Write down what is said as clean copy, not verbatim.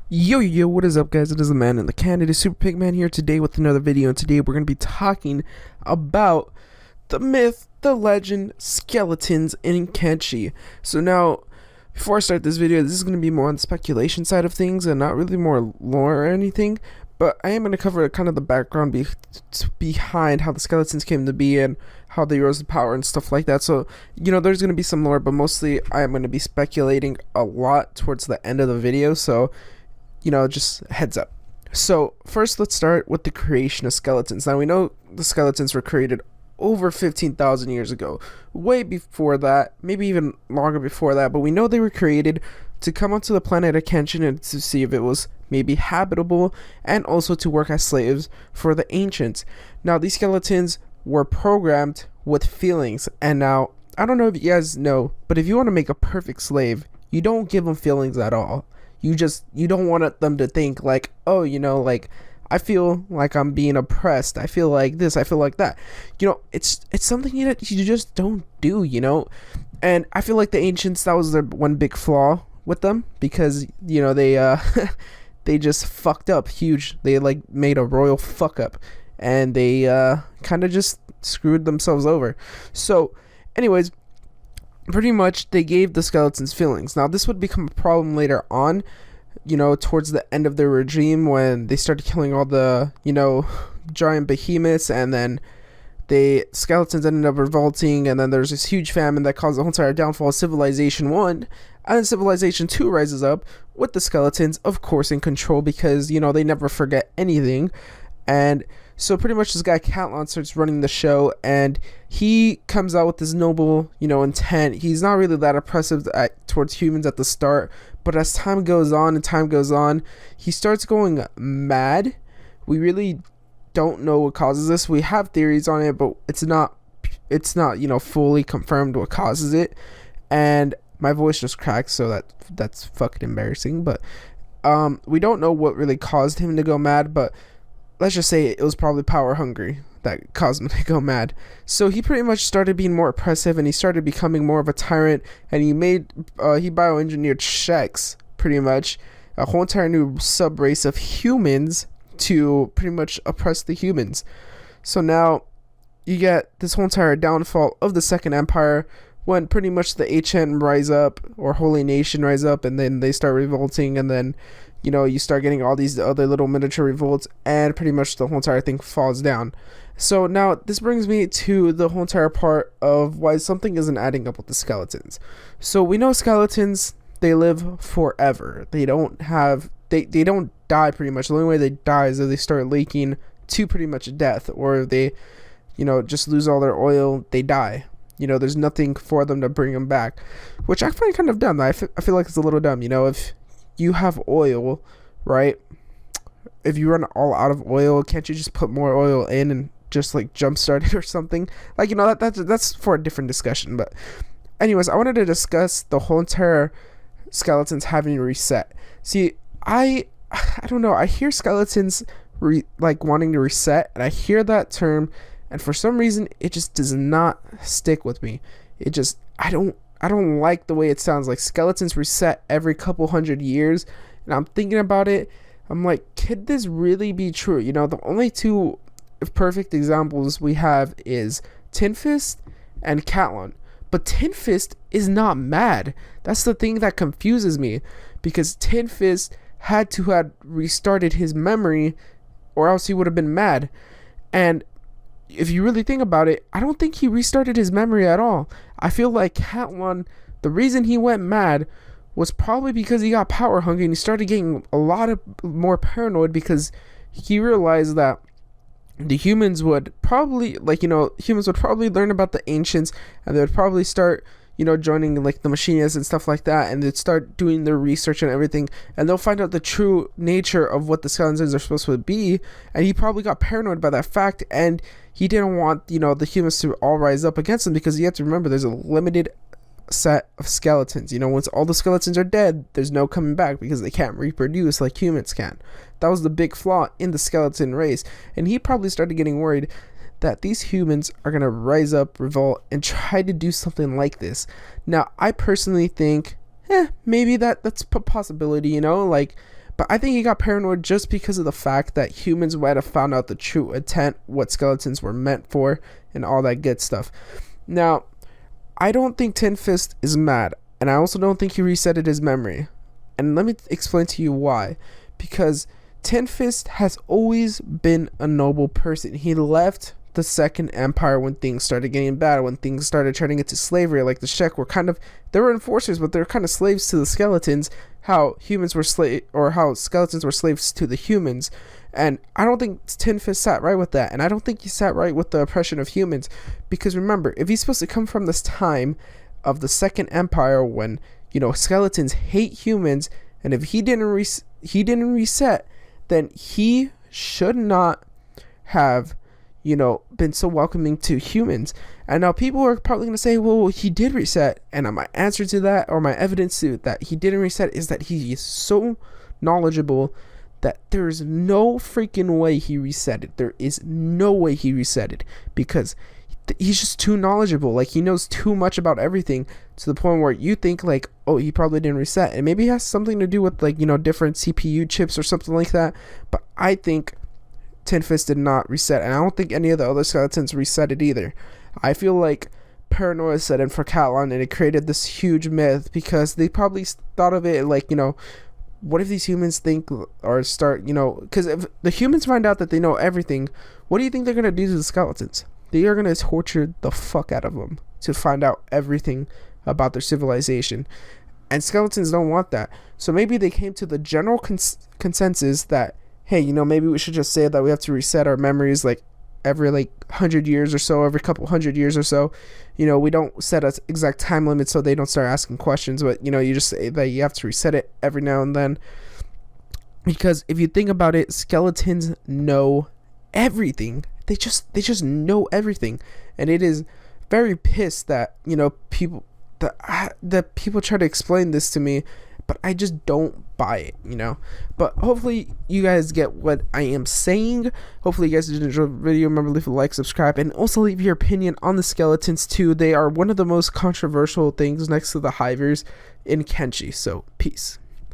Yo, what is up, guys? It is the man in the can. It is Super Pigman here today with another video, and today we're going to be talking about the myth, the legend, skeletons in Kenshi. So now, before I start this video, this is going to be more on the speculation side of things and not really more lore or anything, but I am going to cover kind of the background behind how the skeletons came to be and how they rose to power and stuff like that. So, there's going to be some lore, but mostly I am going to be speculating a lot towards the end of the video, so just heads up. So first, let's start with the creation of skeletons. Now we know the skeletons were created over 15,000 years ago, way before that, maybe even longer before that, but we know they were created to come onto the planet of Kenshin and to see if it was maybe habitable, and also to work as slaves for the ancients. Now these skeletons were programmed with feelings, and now I don't know if you guys know, but if you want to make a perfect slave, you don't give them feelings at all. You don't want them to think like, oh, like, I feel like I'm being oppressed, I feel like this, I feel like that. It's something that you just don't do. And I feel like the ancients, that was their one big flaw with them, because they they just fucked up huge. They like made a royal fuck up, and they kind of just screwed themselves over. So anyways, pretty much they gave the skeletons feelings. Now this would become a problem later on, towards the end of their regime, when they started killing all the giant behemoths, and then the skeletons ended up revolting, and then there's this huge famine that caused the whole entire downfall of Civilization 1, and then Civilization 2 rises up with the skeletons, of course, in control, because they never forget anything. And so pretty much this guy Catlon starts running the show, and he comes out with this noble, intent. He's not really that oppressive towards humans at the start, but as time goes on, he starts going mad. We really don't know what causes this. We have theories on it, but it's not fully confirmed what causes it. And my voice just cracked, so that's fucking embarrassing. But we don't know what really caused him to go mad, but let's just say it was probably power hungry that caused him to go mad. So he pretty much started being more oppressive, and he started becoming more of a tyrant, and he bioengineered Sheks, pretty much a whole entire new sub race of humans, to pretty much oppress the humans. So now you get this whole entire downfall of the Second Empire, when pretty much the HN rise up, or Holy Nation rise up, and then they start revolting, and then you start getting all these other little miniature revolts, and pretty much the whole entire thing falls down. So now this brings me to the whole entire part of why something isn't adding up with the skeletons. So we know skeletons, they live forever. They don't die pretty much. The only way they die is if they start leaking to pretty much death, or if they, just lose all their oil, they die. There's nothing for them to bring them back, which I find kind of dumb. I feel like it's a little dumb. If you have oil, right? If you run all out of oil, can't you just put more oil in and just like jumpstart it or something? Like, that's for a different discussion. But anyways, I wanted to discuss the whole entire skeletons having reset. See, I don't know. I hear skeletons wanting to reset, and I hear that term, and for some reason it just does not stick with me. I don't like the way it sounds. Like, skeletons reset every couple hundred years, and I'm thinking about it. I'm like, could this really be true? The only two perfect examples we have is Tin Fist and Catlon. But Tin Fist is not mad. That's the thing that confuses me, because Tin Fist had to have restarted his memory, or else he would have been mad. And if you really think about it, I don't think he restarted his memory at all. I feel like Catlon, the reason he went mad was probably because he got power hungry, and he started getting a lot of more paranoid, because he realized that the humans would probably learn about the ancients, and they would probably start joining like the machinists and stuff like that, and they'd start doing their research and everything, and they'll find out the true nature of what the skeletons are supposed to be. And he probably got paranoid by that fact, and he didn't want the humans to all rise up against him, because you have to remember there's a limited set of skeletons. Once all the skeletons are dead, there's no coming back, because they can't reproduce like humans can. That was the big flaw in the skeleton race, and he probably started getting worried that these humans are going to rise up, revolt, and try to do something like this. Now, I personally think, maybe that's a possibility, like, But I think he got paranoid just because of the fact that humans might have found out the true intent, what skeletons were meant for, and all that good stuff. Now, I don't think Tin Fist is mad, and I also don't think he resetted his memory. And let me explain to you why. Because Tin Fist has always been a noble person. He left the Second Empire when things started getting bad, when things started turning into slavery. Like the Shek were they were enforcers, but they're kind of slaves to the skeletons. How skeletons were slaves to the humans. And I don't think Tin Fist sat right with that, and I don't think he sat right with the oppression of humans. Because remember, if he's supposed to come from this time of the Second Empire when skeletons hate humans, and if he didn't reset, then he should not have been so welcoming to humans. And now people are probably going to say, well, he did reset. And my answer to that, or my evidence to that he didn't reset, is that he is so knowledgeable that there is no freaking way he reset it. There is no way he reset it, because he's just too knowledgeable. Like, he knows too much about everything, to the point where you think like, oh, he probably didn't reset. And maybe it has something to do with like, different CPU chips or something like that. But I think Tin Fist did not reset, and I don't think any of the other skeletons reset it either. I feel like paranoia set in for Catalan, and it created this huge myth, because they probably thought of it like, what if these humans think or start, because if the humans find out that they know everything, what do you think they're going to do to the skeletons? They are going to torture the fuck out of them to find out everything about their civilization. And skeletons don't want that. So maybe they came to the general consensus that, hey, maybe we should just say that we have to reset our memories like every 100 years or so, every couple 100 years or so. We don't set an exact time limit so they don't start asking questions, but you just say that you have to reset it every now and then. Because if you think about it, skeletons know everything. They just know everything. And it is very pissed that people that people try to explain this to me, but I just don't buy it, But hopefully you guys get what I am saying. Hopefully you guys did enjoy the video. Remember to leave a like, subscribe, and also leave your opinion on the skeletons too. They are one of the most controversial things next to the hivers in Kenshi. So peace.